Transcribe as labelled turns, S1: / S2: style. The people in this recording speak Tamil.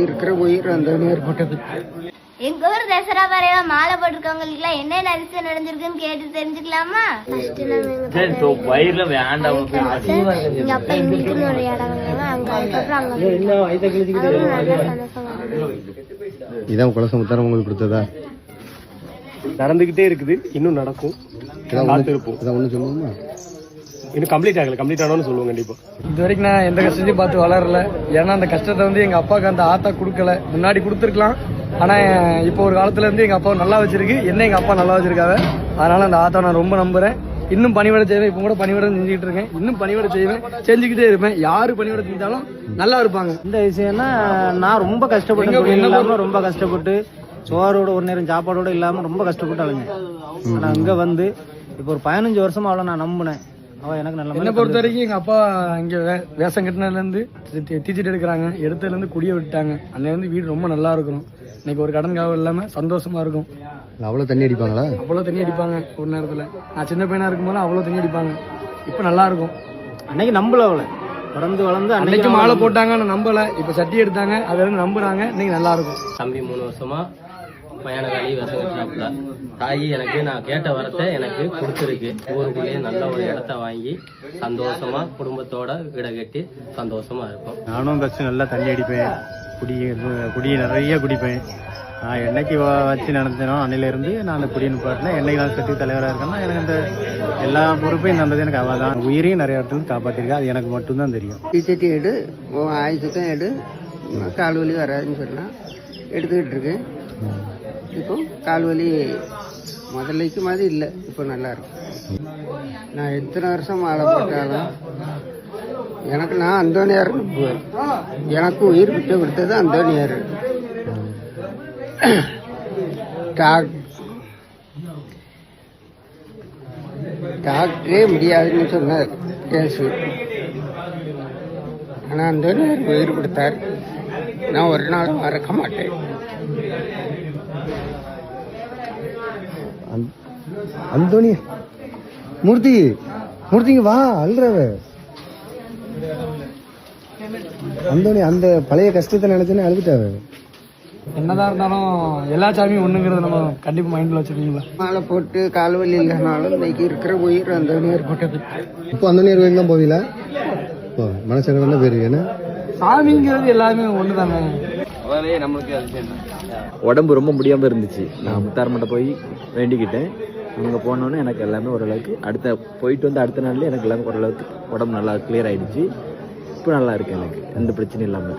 S1: இருக்கிற உயிர் அந்த ஏற்பட்டது.
S2: எங்க ஊர் தசரா பறையா மாலை போட்டிருக்கவங்களுக்கு எல்லாம் என்ன அதிசயம் நடந்திருக்குன்னு கேட்டு தெரிஞ்சுக்கலாமா? எங்க அப்பா எங்களுக்குன்னு ஒரு இடம்
S3: இதான் குலச முத்தாரம் உங்களுக்கு கொடுத்ததா?
S4: நடந்துகிட்டே இருக்குது, இன்னும் நடக்கும்.
S3: ஒண்ணு சொல்லுவோமா?
S4: இன்னும் கம்ப்ளீட் ஆகல, கம்ப்ளீட் ஆனோன்னு சொல்லுவோம் கண்டிப்பா.
S5: இது வரைக்கும் நான் எந்த கஷ்டத்தையும் பார்த்து வளரல. ஏன்னா அந்த கஷ்டத்தை வந்து எங்க அப்பாவுக்கு அந்த ஆத்தா கொடுக்கல. முன்னாடி கொடுத்துருக்கலாம், ஆனா இப்போ ஒரு காலத்துல இருந்து எங்க அப்பாவை நல்லா வச்சிருக்கு, என்ன எங்க அப்பா நல்லா வச்சிருக்காங்க. அதனால அந்த ஆத்தா நான் ரொம்ப நம்புறேன். இன்னும் பணிவிட செய்வேன். இப்போ கூட பணிவிட செஞ்சுக்கிட்டு இருக்கேன். இன்னும் பணிவிட செய்வேன், செஞ்சுக்கிட்டே இருப்பேன். யாரு பணிவிட செஞ்சாலும் நல்லா இருப்பாங்க.
S6: இந்த விஷயம்னா நான் ரொம்ப கஷ்டப்பட்டு, ரொம்ப கஷ்டப்பட்டு சோறோட ஒரு நேரம் சாப்பாடோட இல்லாம ரொம்ப கஷ்டப்பட்டு அலைஞ்சேன். ஆனா அங்க வந்து இப்போ ஒரு 15 வருஷமா அவளை நான் நம்பினேன். அவ எனக்கு நல்ல
S5: என்னை பொறுத்த வரைக்கும் எங்க அப்பா இங்க வேஷம் கட்டினதுல இருந்து டீச்சர் எடுக்கிறாங்க, எடுத்ததுல இருந்து குடிய விட்டாங்க. அன்னைக்கு வந்து வீடு ரொம்ப நல்லா இருக்கும். இன்னைக்கு ஒரு கடன் காவல் இல்லாம சந்தோஷமா இருக்கும்.
S3: அவ்வளவு தண்ணி அடிப்பாங்களா?
S5: அவ்வளவு தண்ணி அடிப்பாங்க. ஒரு நேரத்துல நான் சின்ன பையனா இருக்கும்போது அவ்வளவு தண்ணி அடிப்பாங்க. இப்ப நல்லா இருக்கும்.
S6: அன்னைக்கு நம்பல அவளை, வளர்ந்து
S5: அன்னைக்கு மாலை போட்டாங்க, நான் நம்பல. இப்ப சட்டி எடுத்தாங்க, அதை வந்து நம்புறாங்க. இன்னைக்கு நல்லா இருக்கும்.
S7: தம்பி 3 வருஷமா பையனை வேலையை விஷம் கட்டினாப்புல. தாயி எனக்கு நான் கேட்ட வரத்தை எனக்கு கொடுத்துருக்கு. ஊருக்குள்ளேயே நல்ல ஒரு இடத்த வாங்கி சந்தோஷமா குடும்பத்தோட வீடை கட்டி சந்தோஷமா இருக்கும்.
S6: நானும் கஷ்டம் நல்லா தண்ணி அடிப்பேன், குடியை நிறைய குடிப்பேன். நான் என்னைக்கு வச்சு நடந்தேனோ அன்னையிலிருந்து நான் அந்த குடியை நிப்பாட்டினேன். என்னைக்கு நான் சட்டி தலைவராக இருக்கேன்னா எனக்கு அந்த எல்லா பொறுப்பையும் தந்தது எனக்கு அவள் தான். உயிரையும் நிறைய இடத்துல காப்பாற்றிருக்கேன். அது எனக்கு மட்டும்தான் தெரியும்.
S1: டீச்சட்டி எடு, ஆயுசத்தான் எடு, கால் வலி வராதுன்னு சொன்னா எடுத்துக்கிட்டு இருக்கேன். இப்போ கால் வலி முதல்லைக்கு மாதிரி இல்லை, இப்போ நல்லா இருக்கும். நான் எத்தனை வருஷம் மாலை போட்டாலும் எனக்கு நான் அந்தோனியார் நம்புவேன். எனக்கு உயிர் விட்டு கொடுத்தது அந்தோனியார். டாக்டரே முடியாதுன்னு சொன்னார் கேஸு. ஆனால் அந்தோனியார் உயிர் கொடுத்தார். நான் ஒரு நாள் மறக்க மாட்டேன்.
S3: அந்தோனி மூர்த்திங்க வா அல்றவ அந்தோனி அந்த பழைய கஷ்டத்தை நினைச்சுன்னு அழுதுட்டாவ.
S5: என்னதான் இருந்தாலும் எல்லா சாமியும் ஒண்ணுங்கிறது நம்ம கண்டிப்பா மைண்ட்ல வச்சிருக்கீங்களா?
S1: மாலை போட்டு கால் வலி இல்லைனாலும் இன்னைக்கு இருக்கிற உயிர் அந்தோனியார் போட்டது.
S3: இப்போ அந்தோனியார் கோயில் தான் போவீங்களா? மனசங்கடம் தான் பேரு. ஏன்னா
S5: சாமிங்கிறது எல்லாமே ஒண்ணுதானே.
S8: உடம்பு ரொம்ப முடியாமல் இருந்துச்சு. நான் முத்தாரமட்டை போய் வேண்டிக்கிட்டேன். அங்கே போனோன்னே எனக்கு எல்லாமே ஓரளவுக்கு போயிட்டு வந்து அடுத்த நாள்லேயே எனக்கு எல்லாமே ஓரளவுக்கு உடம்பு நல்லா கிளியர் ஆகிடுச்சு. இப்போ நல்லா இருக்கு, எனக்கு எந்த பிரச்சனையும் இல்லாமல்.